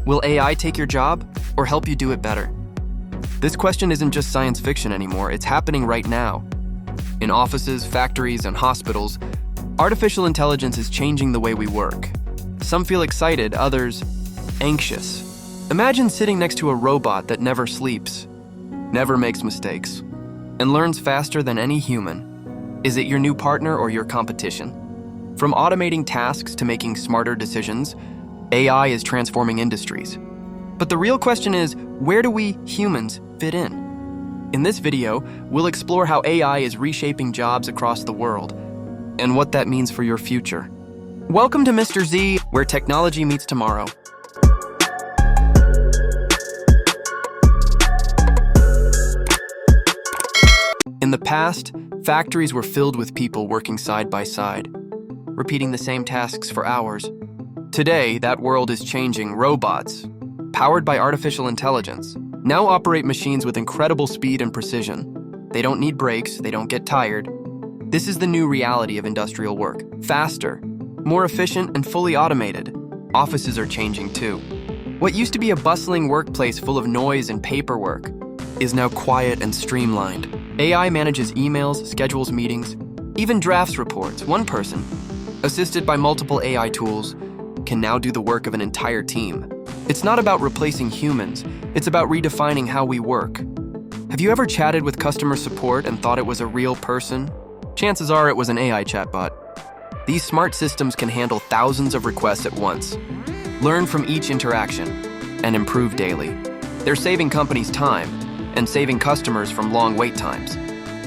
Will AI take your job or help you do it better? This question isn't just science fiction anymore, it's happening right now. In offices, factories, and hospitals, artificial intelligence is changing the way we work. Some feel excited, others anxious. Imagine sitting next to a robot that never sleeps, never makes mistakes, and learns faster than any human. Is it your new partner or your competition? From automating tasks to making smarter decisions, AI is transforming industries. But the real question is, where do we humans fit in? In this video, we'll explore how AI is reshaping jobs across the world and what that means for your future. Welcome to Mr.Z, where technology meets tomorrow. In the past, factories were filled with people working side by side, repeating the same tasks for hours. Today, that world is changing. Robots, powered by artificial intelligence, now operate machines with incredible speed and precision. They don't need breaks, they don't get tired. This is the new reality of industrial work. Faster, more efficient, and fully automated. Offices are changing too. What used to be a bustling workplace full of noise and paperwork is now quiet and streamlined. AI manages emails, schedules meetings, even drafts reports. One person, assisted by multiple AI tools, can now do the work of an entire team. It's not about replacing humans, it's about redefining how we work. Have you ever chatted with customer support and thought it was a real person? Chances are it was an AI chatbot. These smart systems can handle thousands of requests at once, learn from each interaction, and improve daily. They're saving companies time and saving customers from long wait times.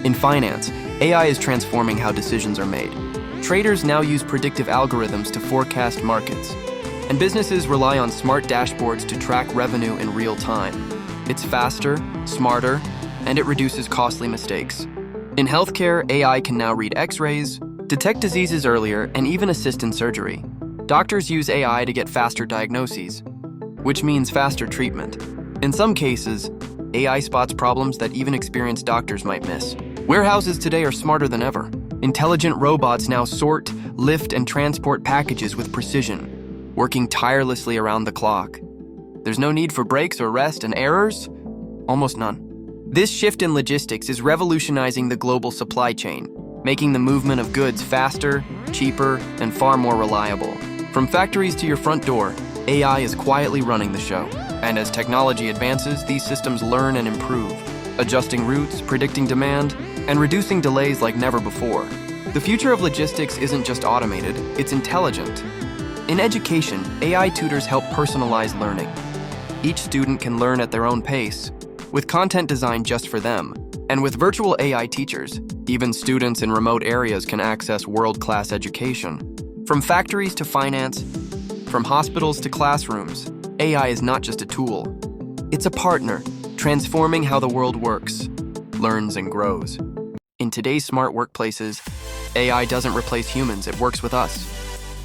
In finance, AI is transforming how decisions are made. Traders now use predictive algorithms to forecast markets, and businesses rely on smart dashboards to track revenue in real time. It's faster, smarter, and it reduces costly mistakes. In healthcare, AI can now read X-rays, detect diseases earlier, and even assist in surgery. Doctors use AI to get faster diagnoses, which means faster treatment. In some cases, AI spots problems that even experienced doctors might miss. Warehouses today are smarter than ever. Intelligent robots now sort, lift, and transport packages with precision, working tirelessly around the clock. There's no need for breaks or rest, and errors? Almost none. This shift in logistics is revolutionizing the global supply chain, making the movement of goods faster, cheaper, and far more reliable. From factories to your front door, AI is quietly running the show. And as technology advances, these systems learn and improve, adjusting routes, predicting demand, and reducing delays like never before. The future of logistics isn't just automated, it's intelligent. In education, AI tutors help personalize learning. Each student can learn at their own pace, with content designed just for them. And with virtual AI teachers, even students in remote areas can access world-class education. From factories to finance, from hospitals to classrooms, AI is not just a tool. It's a partner, transforming how the world works, learns, and grows. In today's smart workplaces, AI doesn't replace humans, it works with us.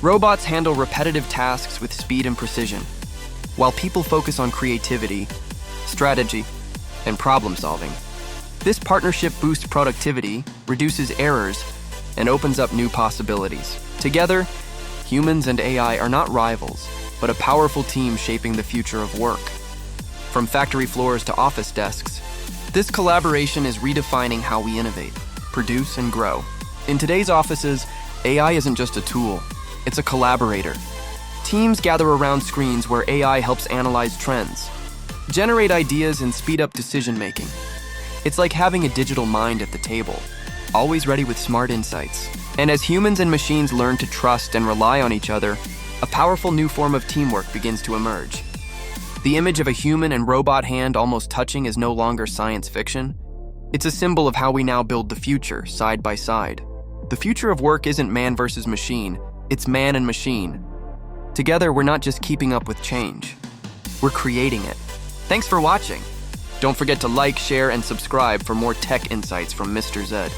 Robots handle repetitive tasks with speed and precision, while people focus on creativity, strategy, and problem solving. This partnership boosts productivity, reduces errors, and opens up new possibilities. Together, humans and AI are not rivals, but a powerful team shaping the future of work. From factory floors to office desks, this collaboration is redefining how we innovate, produce, and grow. In today's offices, AI isn't just a tool, it's a collaborator. Teams gather around screens where AI helps analyze trends, generate ideas, and speed up decision-making. It's like having a digital mind at the table, always ready with smart insights. And as humans and machines learn to trust and rely on each other, a powerful new form of teamwork begins to emerge. The image of a human and robot hand almost touching is no longer science fiction. It's a symbol of how we now build the future, side by side. The future of work isn't man versus machine, it's man and machine. Together, we're not just keeping up with change, we're creating it. Thanks for watching. Don't forget to like, share, and subscribe for more tech insights from Mr.Z.